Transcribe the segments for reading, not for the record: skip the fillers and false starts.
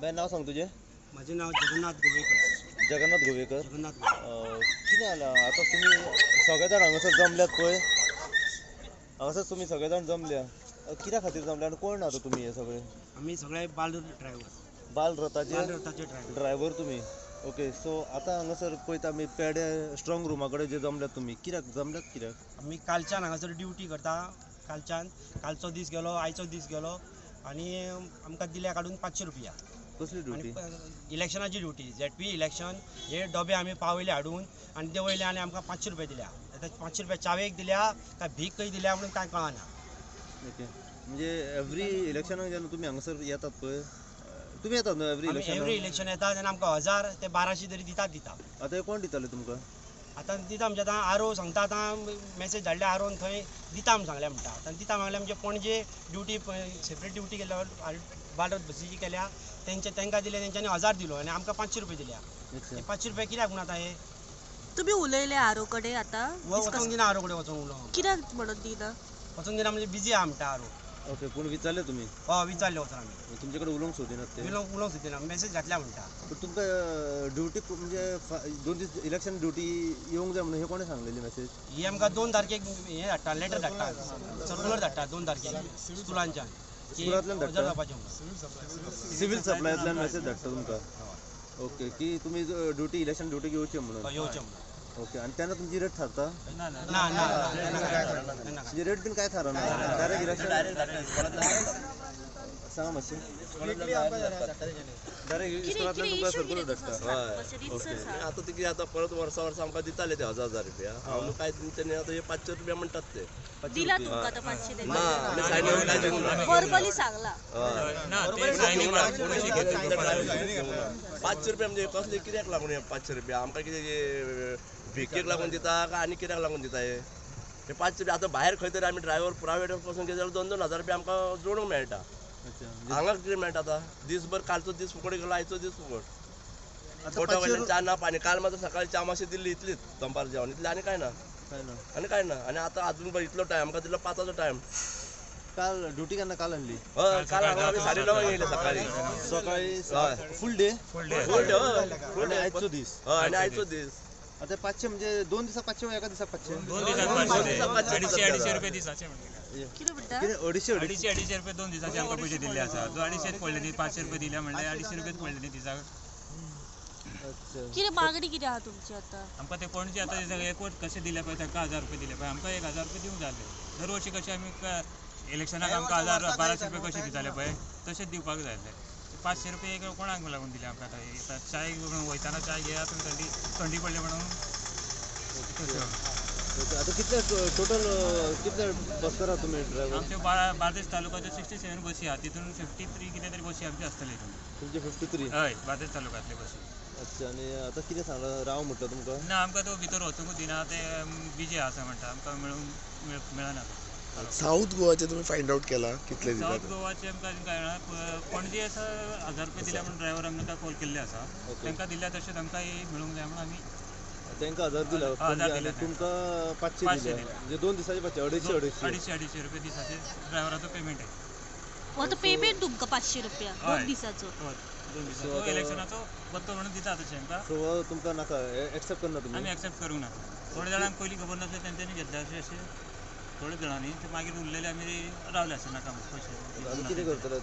Bye नाव सांग तुझे. माझे नाव जगन्नाथ गोवेकर. जगन्नाथ गोवेकर. जगन्नाथ गोवेकर. कितें जालां आतां तुम्ही सगळे जाण हांगासर जमल्यात पळय. हांगासर तुम्ही सगळे जाण जमल्या कित्या खातीर जमल्या आनी कोण आता तुम्ही हे सगळे? आम्ही सगळे बाल ड्रायव्हर. बालरथाचे ड्रायव्हर. ड्रायव्हर तुम्ही. ओके. सो आतां हांगासर पळयता आमी पेडे स्ट्रॉंग रूमा कडेन जे जमल्यात तुम्ही कित्याक जमल्यात कित्याक? आम्ही कालच्यान हांगासर ड्युटी करता. कालचो दीस गेलो, आयचो दीस गेलो आणि आमकां दिल्या काडून 500 रुपया. कसली ड्युटी? इलेक्शनाची ड्युटी. ZP इलेक्शन हे डबे आमी पावयले हाडून आनी देवयले आनी आमकां 500 रुपया दिल्या. आतां 500 रुपया चावेक दिल्या काय भीक खंय दिल्या म्हणून कांय कळना. ओके. म्हणजे एवरी इलेक्शनाक जेन्ना तुम्ही हांगासर येतात पळय, तुम्ही येतात न्हू एवरी इलेक्शन येता तेन्ना आमकां 1000 ते 1200 तरी दिता. आतां हे कोण दिताले तुमकां? आतां दिता म्हणजे आतां आरो सांगता. आतां मॅसेज धाडल्या आरोन थंय दिता म्हूण सांगल्या म्हणटा. आतां दिता म्हणल्यार म्हणजे पणजे ड्युटी सेपरेट ड्युटी केल्या बालरथ बसीची केल्या तांकां दिले. तेंच्यांनी 1000 दिलो आनी आमकां 500 रुपया दिल्या. 500 रुपया कित्याक म्हणून आतां हे तुम्ही उलयले आरो कडेन आतां वचूंक दिना. आरो कडेन वचूंक उलो कित्याक म्हणून दिना? वचूंक दिना म्हणजे बिजी आहा म्हणटा आरो. ओके. पूण विचारले तुम्ही? हय विचारले वचून आमी. तुमचे कडेन उलोवंक सोदिनात ते? उलोवंक सोदिना. मॅसेज घातल्या म्हणटा. पूण तुमकां ड्युटी म्हणजे 2 दीस इलेक्शन ड्युटी येवंक जाय म्हणून हे कोणें सांगलेली मॅसेज? ही आमकां 2 तारखेक हे धाडटा, लेटर धाडटा, सर्क्युलर धाडटा 2 तारखेक स्कुलांच्यान. स्कुलांतल्यान धाडटा? सिव्हील सप्लायांतल्यान मॅसेज धाडटा तुमकां? ओके. की तुमी ड्युटी इलेक्शन ड्युटीक येवचें म्हणून? येवचें म्हणून. ओके. आनी तेन्ना तुमची रेट थारता? ना म्हणजे रेट बीन काय थारना? डायरेक्ट इलेक्शन सांगा मातशें. डायरेक्ट इस्कुलांतल्यान तुमकां सर्क्युलर धाडटा? ओके. आता ते आता परत वर्सा आमकां दिताले ते 1000 रुपया. हांव काय तेंच्यांनी आता हे 500 रुपया म्हणटात ते. दिला तुमकां आतां 500 दिला? ना आमी सायनींग काय दिवंक ना. वर्बली सांगला? ना ते सायनींग ना. 500 रुपया म्हणजे कसले कित्याक लागून हे 500 रुपया? आमकां कितें भिकेक लागून दिता काय आनी कित्याक लागून दिता हे? 500 रुपया आतां भायर खंय तरी आमी ड्रायव्हर प्रायवेट पासून गेले जाल्यार 2-2 हजार रुपया आमकां जोडूंक मेळटा. हांगा कितें मेळटा आतां? दीसभर कालचो दीस फुकट गेलो, आयचो दीस फुकट. फोटो वयल्यान च्या ना पाणी. काल मात्र सकाळी च्या मातशी दिल्ली इतलीच दनपार जेवण इतली आनी काय ना. आनी आतां अजून इतलो टायम आमकां दिलो 5 टायम. काल ड्युटी केन्ना काल आणली? हय काल हांगा आमी 9:30 येयले सकाळी. Full day? Full day. आयचो दीस? हय आनी आयचो दीस. आतां 500 म्हणजे 2 दिसाक 500 एका दिसाक 500? 2 दिसाक 500. 250 रुपये दिसाचे म्हणटा. कितें म्हणटा? 250 रुपये 2 दिसाचे आमकां पयशे दिल्ले आसा. 250 पडले न्ही. 500 रुपये दिल्या म्हणल्यार 250 रुपयेच पडले न्ही दिसाक. कितें मागणी कितें आहा तुमची आतां? आमकां ते पणजे आतां एकवट कशे दिले पळय तांकां 1000 रुपये दिले पळय आमकां 1000 रुपये दिवंक जाय. दरवर्षी कशे आमी इलेक्शनाक आमकां 1200 रुपये कशे दिताले पळय तशेंच दिवपाक जाय. 500 रुपये एक कोणाक लागून दिले आमकां? आतां चाय वयताना चाय घेया तुमी. थंडी पडली म्हणून. आता कितले टोटल कितले बस करा तुम्ही ड्रायव्हर? आमचे बार्देस तालुक्याचे 67 बसी आहा. तितून 53 कितें तरी बसी आमचे आसतले. तुमचे 53? हय बार्देस तालुक्यांतले बसी. अच्छा. आनी आतां कितें सांगलां राव म्हटलं तुमकां? ना आमकां तो भितर वचूंकूच दिना. ते बिजी आसा म्हणटा. आमकां मेळना. साऊथ गोवाचे तुम्ही फायंड आउट केला कितले दितात? साऊथ गोवाचे आमकां कळना. पणजे आसा 1000 रुपये दिल्या म्हणून ड्रायव्हर आमकां कॉल केल्ले आसा. तांकां दिल्या तशेंच आमकां मेळूंक जाय म्हणून आमी तांकां 1000 दिला आनी तुमकां 500 दिले. म्हणजे 2 दिसाचे 500. 250 रुपये दिसाचे ड्रायव्हराचो पेमेंट आहे. आतां पेमेंट तुमकां 500 रुपया 2 दिसाचो? 2 दिसाचो इलेक्शनाचो बत्तो म्हणून दिता तशें आमकां. सो तुमकां नाका एक्सेप्ट करना तुमी? आमी एक्सेप्ट करूंक ना. थोड्या जाणांक पयलीं खबर नासलें तेंच्यांनी घेतले अशें थोड्या जाणांनी. ते मागीर उरलेले आमी रावले आसा नाका पयशे. आनी कितें करतले?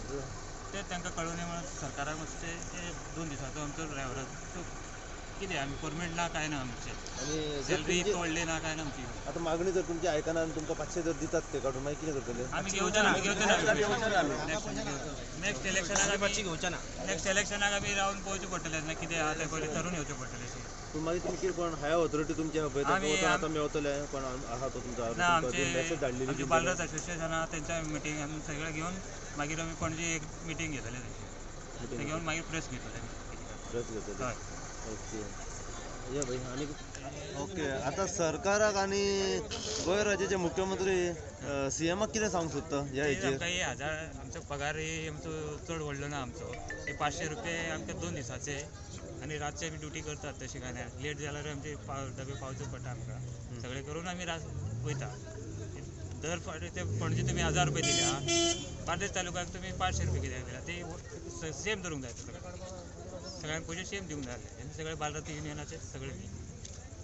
ते तांकां कळून म्हणून सरकाराक मातशें ते 2 दिसाचो आमचो ड्रायव्हराचो कितें आमी परमिट ना काय ना आमचे. आनी सॅलरी तोडले ना काय ना आमची. आतां मागणी जर तुमची आयकना आनी तुमकां 500 जर दितात ते काडून मागीर कितें करतले? आमी घेवचे ना. नेक्स्ट इलेक्शनाक आमी रावन पळोवचें पडटलें ना कितें आहा तें पयलीं ठरून येवचें पडटलें. पूण मागीर तुमी कितें कोण हाय ऑथॉरिटी तुमचे आहा पळय ताका आतां मेवतले कोण आहा तो तुमचो मॅसेज धाडलेली? आमचे बालरथ असोसिएशन आहा तेंच्या मिटींग आमी सगळे घेवन मागीर आमी पणजे एक मिटींग घेतले. ते घेवन मागीर प्रेस घेतले. हय. ओके. या भाई. आनी ओके. आतां सरकाराक आनी गोंय राज्याचे मुख्यमंत्री CMाक कितें सांगूंक सोदता ह्या हेचेर? आमकां 1000 आमचो पगार आमचो चड व्हडलो ना आमचो. 500 रुपये आमकां 2 दिसाचे आनी रातचे आमी ड्युटी करतात तशी काय ना. लेट जाल्यार आमचे डबे पावचो पडटा आमकां. सगळे करून आमी वयता. दर फावटी ते पणजे तुमी 1000 रुपये दिल्या. बार्देस तालुक्याक तुमी 500 रुपये कित्याक दिल्या? ते सेम धरूंक जाय. सगळ्यांक पयशे सेम दिवंक जाय आसले तेन्ना सगळे बालरथ युनियनाचे सगळे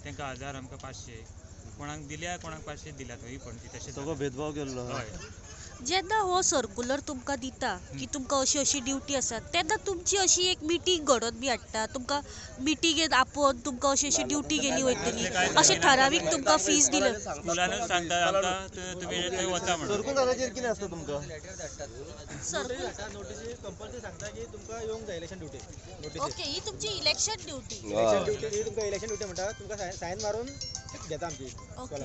तांकां 1000 आमकां 500 कोणाक दिल्या कोणाक 500 दिल्या थंय पण ती तशें सगळो भेदभाव केल्लो हय जेन्ना हो सर्कुलर तुमकां दिता की तुमकां अशी अशी ड्युटी आसा तेन्ना तुमची अशी एक मिटींग घडोवन बी हाडटा तुमकां मिटिंगेन आपोवन तुमकां अशी अशी ड्युटी गेली वयतली अशें ठरावीक तुमकां फीज दिले स्कुलानूच सांगता आमकां तुमी थंय वचा म्हणून सर्कुलराचेर कितें आसता तुमकां सर्कुलर नोटीसी कंपल्सरी सांगता की तुमकां येवंक जाय इलेक्शन ड्युटी ओके ही तुमची इलेक्शन ड्युटी ड्युटी तुमकां इलेक्शन ड्युटी म्हणटा तुमकां सायन मारून घेता आमची ओके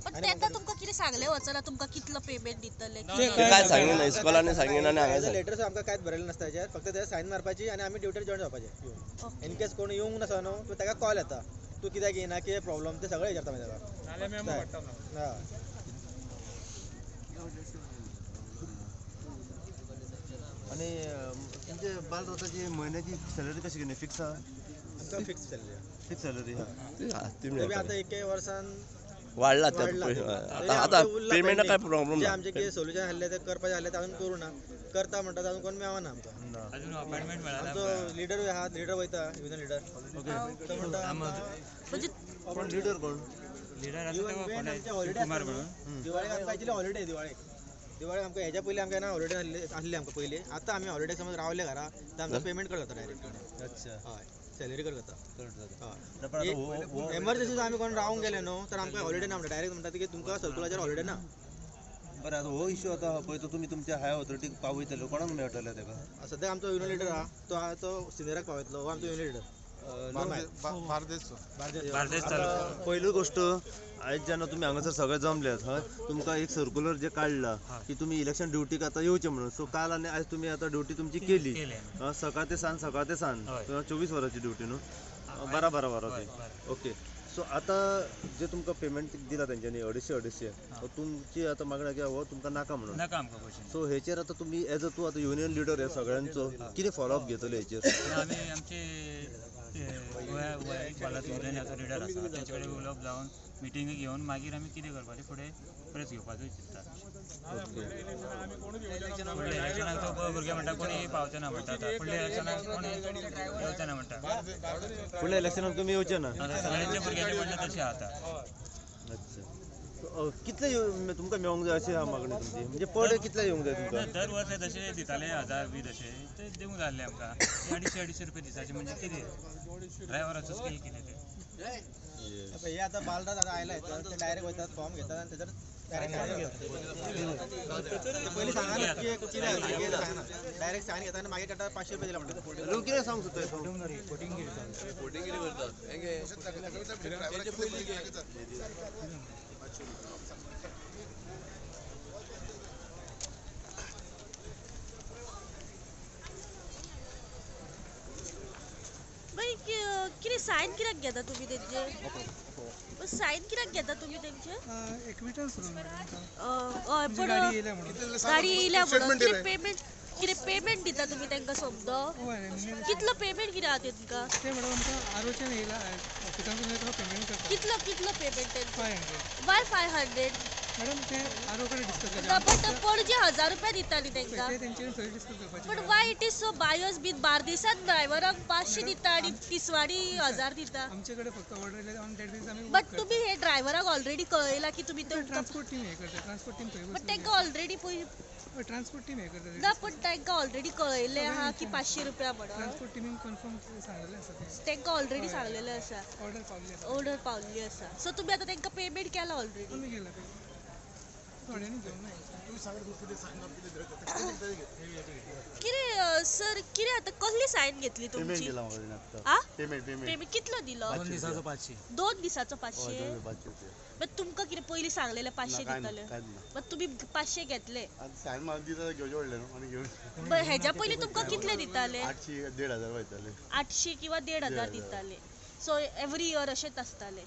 पण तेन्ना तुमकां कितें सांगलें वचना तुमकां कितलो पेमेंट दितले काय सांगिना इस्कॉलांनी सांगिना आनी हांगा लेटर आमकां कांयच बरयलें नासता हेचेर फक्त ते सायन मारपाची आनी आमी ड्युटीर जॉइन जावपाचें इन केस कोण येवंक नसो न्हू तूं ताका कॉल येता तूं कित्याक येना कितें प्रॉब्लम ते सगळें विचारता मागीर ताका आणि तुमचे बालरथाची महिन्याची सॅलरी कशी कितें फिक्स आहा आमकां फिक्स जाल्ली फिक्स सॅलरी आतां एक वर्सान वाडला आता पेमेंट काय प्रॉब्लेम जे आमचे कितें सोल्युशन आहले ते करपाचे आहले ते अजून करूं ना करता म्हणटा अजून कोण मेळना आमकां अजून अपॉइंटमेंट मेळना आमचो लिडर आहा लिडर वयता युनियन लिडर तो म्हणटा म्हणजे कोण लिडर कोण लिडर आसा तो आमचे हॉलिडे कुमार म्हणून दिवाळेक आमकां एक्चुअली हॉलिडे दिवाळेक आमकां हेच्या पयलीं आमकां ना हॉलिडे आसली आमकां पयलीं आतां आमी हॉलिडे समज रावले घरा तर आमकां पेमेंट कट जाता डायरेक्ट अच्छा हय सॅलरी कट जाता पण आता एमर्जन्सी आमी कोण रावंक गेले न्हू तर आमकां हॉलिडे ना म्हणटा डायरेक्ट म्हणटा की तुमकां सर्कुलाचेर हॉलिडे ना बरं आता हो इश्यू आता पळय तो तुमी तुमच्या हाय ऑथॉरिटीक पावयतले कोणाक मेळटले ताका सद्या आमचो युनियन लिडर आहा तो सिनियराक पावयतलो हो आमचो युनियन लिडर बार्देस तालुका पहिली गोष्ट आयज जेन्ना तुमी हांगासर सगळे जमल्यात हय तुमकां एक सर्क्युलर जे काडला की तुमी इलेक्शन ड्युटीक आतां येवचे म्हणून सो काल आनी आयज तुमी आतां ड्युटी तुमची केली सकाळ ते सांज 24 वरांची ड्युटी न्हू बारा ती ओके सो आतां जे तुमकां पेमेंट दिला तेंच्यांनी 250 तुमची आतां मागणी की हो तुमकां नाका म्हणून नाका आमकां पयशे सो हेचेर आतां तुमी एज अ तूं आतां युनियन लिडर हे सगळ्यांचो कितें फॉलोअप घेतले हेचेर आमी आमचे गोंया बालरथ युनियनाचो लिडर आसा तेंचे कडेन उलोवप जावन मिटींग घेवन मागीर आमी कितें करपाचें फुडें प्रेस घेवपाचो चिंतता फुडल्या इलेक्शनाक तो भुरगे म्हणटा कोणी पावचे ना म्हणटा फुडल्या इलेक्शनाक कोणी येवचे ना म्हणटा फुडल्या इलेक्शनाक तुमी येवचे ना आतां सगळ्यांच्या भुरग्यांचे म्हणटा तशें आतां अच्छा कितले तुमकां मेळोंक जाय अशी आहा मागणी तुमची म्हणजे पर डे कितले येवंक जाय तुमकां दर वर्सा तशे दिताले 1000 बी तशे ते दिवंक जाय आसले आमकां 250 रुपया दिसाचे म्हणजे कितें ड्रायव्हराचो स्कील कितें ते हे आतां बालराज आतां आयला ते डायरेक्ट वयतात फॉर्म घेतात आनी तेजेर पयलीं सांगना की कितें सांगना डायरेक्ट सायन घेता आनी मागीर काडटा 500 रुपया दिला म्हणटा लोक कितें सांगू सोदता कितें सायन कित्याक घेता तुमी तेंचे सायन कित्याक घेता तुमी तेंचे हय पण गाडी येयल्या म्हणून कितें पेमेंट दिता तुमी तांकां समजो कितलो पेमेंट कितें आहा तेंकां कितलो पेमेंट तेंकां वाय 500 बट पणजे 1000 रुपया दिताली तांकां पण why it is so bias been बार्देसांत ड्रायव्हराक 500 दिता आनी तिसवाडी 1000 दिता बट तुमी हे ड्रायव्हराक ऑलरेडी कळयला की तुमी ट्रान्सपोर्ट टीम हे करता ट्रान्सपोर्ट टीम थंय बट तांकां ऑलरेडी ट्रान्सपोर्ट टीम हे करता ना पण तांकां ऑलरेडी कळयले आहा की 500 रुपया म्हणून ट्रान्सपोर्ट टीमीन कन्फर्म सांगलेलें आसा ते तांकां ऑलरेडी सांगलेलें आसा ऑर्डर पावली आसा ऑर्डर पावल्ली आसा सो तुमी आतां तांकां पेमेंट केला ऑलरेडी आमी गेला थोड्यांनी घेवंक ना कितें सर कितें आतां कसली सायन घेतली तुमची पेमेंट कितलो दिलो 2 दिसाचो 500 2 दिसाचो 500 बट तुमकां कितें पयलीं सांगलेलें 500 दितले बट तुमी 500 घेतले बट हेज्या पयलीं तुमकां कितले दिताले 800 किंवा 1500 दिताले सो एवरी इयर अशेंच आसताले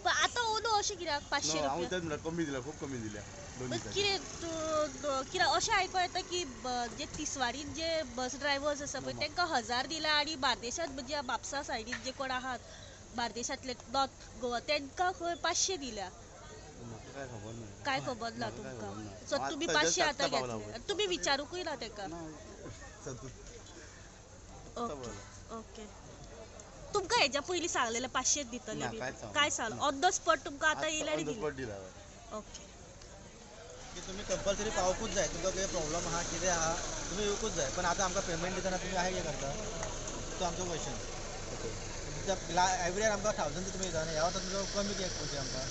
पण आतां ओनो अशें कित्याक 500 रुपया कमी दिला खूप कमी दिल्या कितें अशें आयको येता की जे तिसवाडीन जे बस ड्रायव्हर्स आसा पळय तांकां 1000 दिला आनी बार्देशांत म्हणजे म्हापसा सायडीन जे कोण आहात बार्देशांतले नॉर्थ गोवा तांकां खंय 500 दिल्या काय खबर ना तुमकां सो तुमी 500 आतां घेतले तुमी विचारूंकूय ना ताका ओके. तुमका ह्याच्या पयलीं सांगलेले 500 दितले बी? कांयच सांगलें काय सांगलं ऑन द स्पॉट तुमका आतां येयले आनी दिले? दिला ओके. की तुम्ही कंपल्सरी पावकूच जाय तुमकां कितें प्रॉब्लम आहा कितें आहा तुम्ही येवकूच जाय पण आता आमकां पेमेंट दितना तुम्ही आहे कितें करता तो आमचो क्वेश्चन एवरी इयर आमकां 1000 तुमी दिता ह्या वर्सा तुमकां कमी कित्याक पयशे आमकां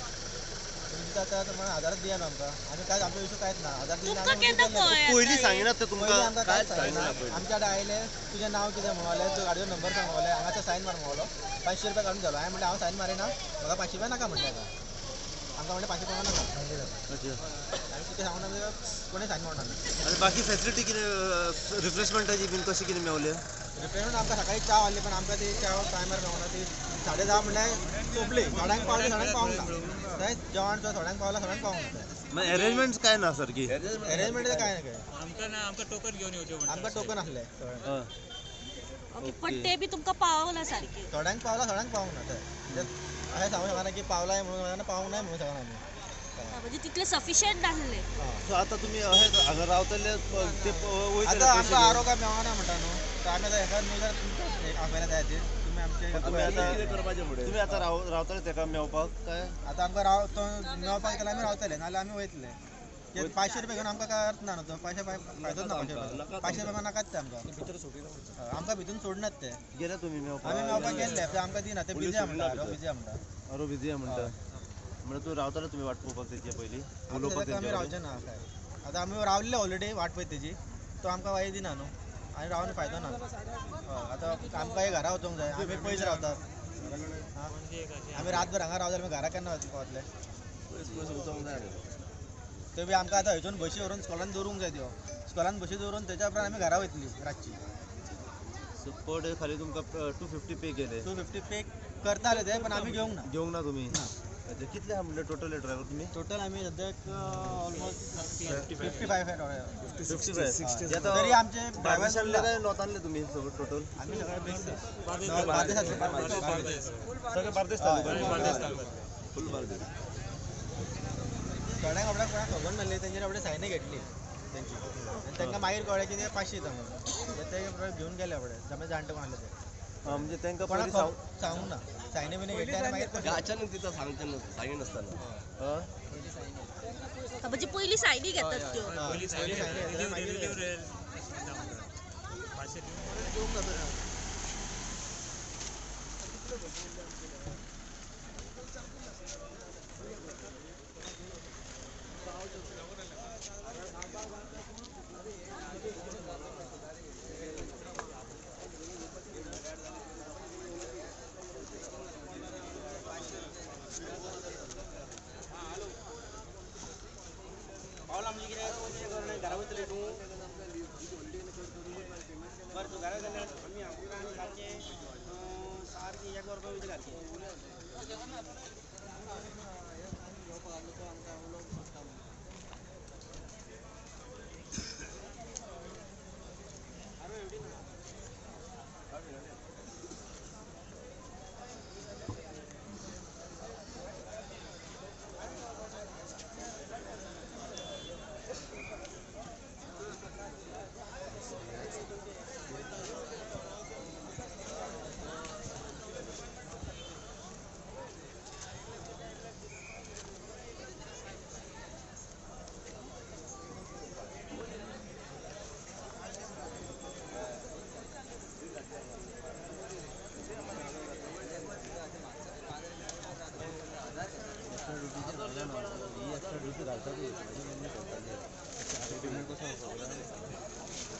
तुम्ही दिता आतां तुम्हाला 1000 दिया न्हू आमकां आनी काय आमचो इशू कांयच ना 1000 दिले तुमका केन्ना कळ्ळें पयलीं आतां? सांगिनात ते पयलीं तुमकां आमकां कांयच सांगिना आमच्या कडेन आयले तुजें नांव कितें म्हणले तुजो गाडयो नंबर सांग म्हणले हांगासर सायन मार म्हणलो 500 रुपया काडून गेलो हांवें म्हणलें हांव सायन मारिना म्हाका 500 रुपया नाका म्हणलें आमकां म्हणलें 500 रुपया नाका आनी कितें सांगून आमी कोणें सायन मारना आनी बाकी फॅसिलिटी कितें रिफ्रेशमेंटाची बीन कशी कितें मेवले? रिप्रेझेंट आमकां सकाळी च्या आहली पण आमकां ती च्या टायमार मेळना ती 10:30 म्हणल्यार सोंपली थोड्यांक पावली थोड्यांक पावूंक ना थंय जेवण सुद्दां थोड्यांक पावला थोड्यांक पावूंक ना मागीर अरेंजमेंट्स काय ना सारकी? अरेंजमेंट काय ना आमकां टोकन घेवन येवचें म्हणटा. आमकां टोकन आसले ओके. पण ते बी तुमकां पावोंक ना सारके? थोड्यांक पावला थोड्यांक पावूंक ना थंय अशें सांगूंक शकना की पावलाय म्हणून पावूंक ना म्हणून शकना आमी म्हणजे तितले सफिशियंट नासले? सो आतां तुमी अशें हांगा रावतले ते आतां आमकां आरोग्य मेळना म्हणटा न्हू तर आमी आतां हेका न्यूजार तुमकां आपयला जाय ती तुमी आमचे कितें करपाचें फुडें तुमी आतां रावतले तेका मेवपाक काय? आतां आमकां तो मेळपाक गेल्यार आमी रावतले नाल्यार आमी वयतले 500 रुपया घेवन आमकां काय अर्थ ना न्हू तो फायदोच ना 500 रुपया नाकाच ते आमकां आमकां भितून सोडनात ते गेले तुमी मेवपाक? आमी मेळपाक गेल्ले ते आमकां दिना ते बिजी म्हणटा बिजी म्हणटा अरो बिजी आहे म्हणटा म्हणजे तू रावतले तुमी वाट पळोवपाक तेचे पयलीं उलोवपाक आमी रावचे ना काय आतां आमी रावल्ले ऑलरेडी वाट पळयत तेजी तो आमकां वाय दिना न्हू आनी रावन फायदो ना आतां आमकां घरा वचोंक जाय आमी पयस रावतात आमी रातभर हांगा रावले आमी घरा केन्ना पावतले वचोंक जाय ते बी आमकां आतां हयसून बशी व्हरून स्कॉलान दवरूंक जाय त्यो स्कॉलान बशी दवरून तेच्या उपरांत आमी घरा वयतली रातची सो पर डे खाली तुमकां 250 पे केले 250 पे करताले ते पण आमी घेवंक ना तुमी अच्छा कितले आहा म्हणजे टोटल ड्रायव्हर तुमी? टोटल आमी सद्याक ऑलमोस्ट 55 तरी आमचे बार्देशांतले काय नॉर्थांतले तुमी सगळे टोटल? आमी सगळे मिक्स बार्देशांतले सगळे बार्देश तालुका फुल बार्देश थोड्यांक आपल्याक कोणाक खबर नासली तेंचेर आपणे सायनी घेतली तेंची आनी तांकां मागीर कळ्ळें की ते 500 दिता म्हणून ते घेवन गेले आपणे समज जाणटे कोण आसले ते म्हणजे तांकां कोणाक पयलीं सांगूंक ना सायनी बिनी घेतली आनी मागीर अचानक तिथं सांगिनासतना म्हणजे पयलीं सायनी घेतात त्यो? पयलीं सायनी घेतली, मागीर पावला म्हणजे कितें घरा वयतले तूं बरें तूं घरा गेल्यार आमी आमकां सारके सारके 1 वरपा भितर घालचे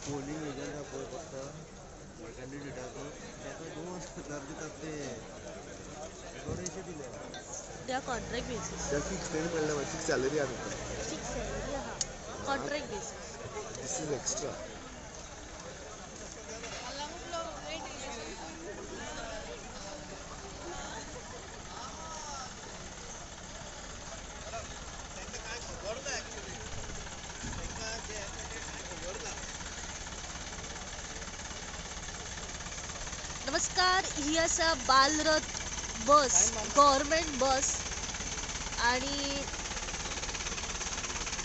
पोलिंग एजंट पळय फक्त कॅन्डिडेटाक ताका 2000 दितात ते बरेशे दिले दे आर कॉन्ट्रॅक्ट बेसीस? त्या फिक्स पेमेंट म्हणल्यार फिक्स सॅलरी आहा फिक्स सॅलरी आहा contract basis? This is extra नमस्कार, ही आसा बालरथ बस गव्हर्मेंट बस आणि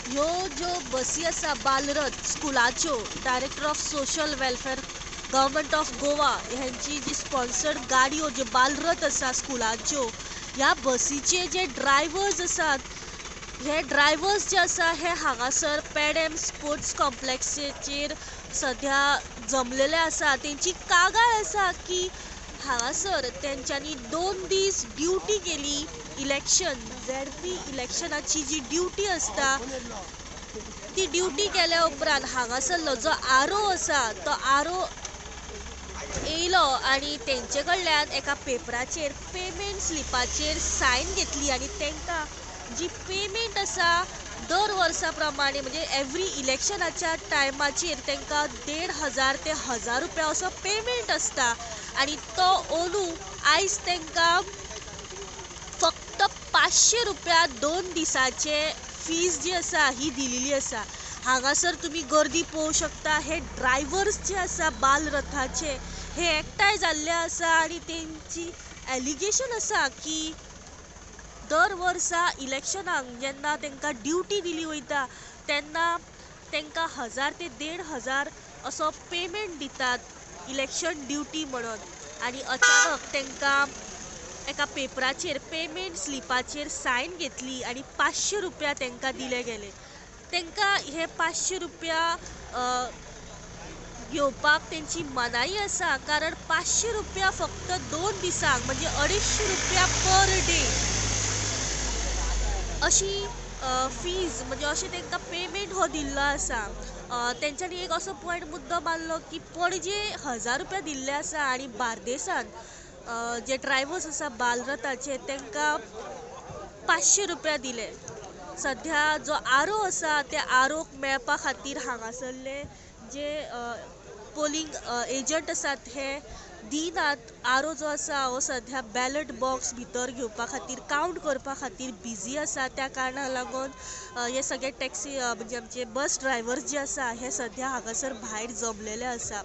ह्यो ज्यो बसी आसा बालरथ स्कुलाच्यो director of social welfare government of Goa ह्यांची जी स्पॉन्सर्ड गाडयो जे बालरथ आसा स्कुलांच्यो ह्या बसीचे जे ड्रायव्हर्स आसात हे ड्रायव्हर्स जे आसा हे हांगासर पेडेम स्पोर्ट्स कॉम्प्लेक्साचेर सध्या जमलेले आसा. तेंची कागाळ आसा की हांगासर तेंच्यांनी 2 दीस ड्युटी केली. इलेक्शन झेडपी इलेक्शनाची जी ड्युटी आसता ती ड्युटी केल्या उपरांत हांगासरलो जो आरो आसा तो आरो येयलो आनी तेंचे कडल्यान एका पेपराचेर पेमेंट स्लिपाचेर सायन घेतली आनी तांकां जी पेमेंट आसा दर वर्सा प्रमाणे म्हणजे एवरी इलेक्शनाच्या टायमाचेर तांकां 1,500 ते 1,000 रुपया असो पेमेंट आसता आनी तो अंदू आयज तांकां फक्त 500 रुपया 2 दिसाचे फीज जी आसा ही दिलेली आसा. हांगासर तुमी गर्दी पळोवंक शकता. हे ड्रायव्हर्स जे आसा बालरथाचे हे एकठांय जाल्ले आसा आनी तेंची एलिगेशन आसा की दर वर्सा इलेक्शनाक जेन्ना तांकां ड्युटी दिली वयता तेन्ना तांकां 1,000 ते 1,500 असो पेमेंट दितात इलेक्शन ड्युटी म्हणून आनी अचानक तांकां एका पेपराचेर पेमेंट स्लिपाचेर सायन घेतली आनी 500 रुपया तांकां दिले गेले. तांकां हे 500 रुपया घेवपाक तेंची मनाई आसा कारण 500 रुपया फक्त 2 दिसांक म्हणजे 250 रुपया पर डे अशी फीज म्हणजे अशें तांकां पेमेंट हो दिल्लो आसा. तेंच्यांनी एक असो पॉयंट मुद्दो मारलो की पणजे 1,000 रुपया दिल्ले आसा आनी बार्देसान जे ड्रायव्हर्स आसा बालरथाचे तांकां 500 रुपया दिले. सध्या जो आरो आसा त्या आरोक मेळपा खातीर हांगासरले जे पोलिंग एजंट आसात हे दिनात. आरो जो आसा हो सध्या बॅलट बॉक्स भितर घेवपा खातीर कावंट करपा खातीर बिजी आसा. त्या कारणाक लागून हे सगळे टॅक्सी म्हणजे आमचे बस ड्रायव्हर्स जे आसा हे सध्या हांगासर भायर जमलेले आसा.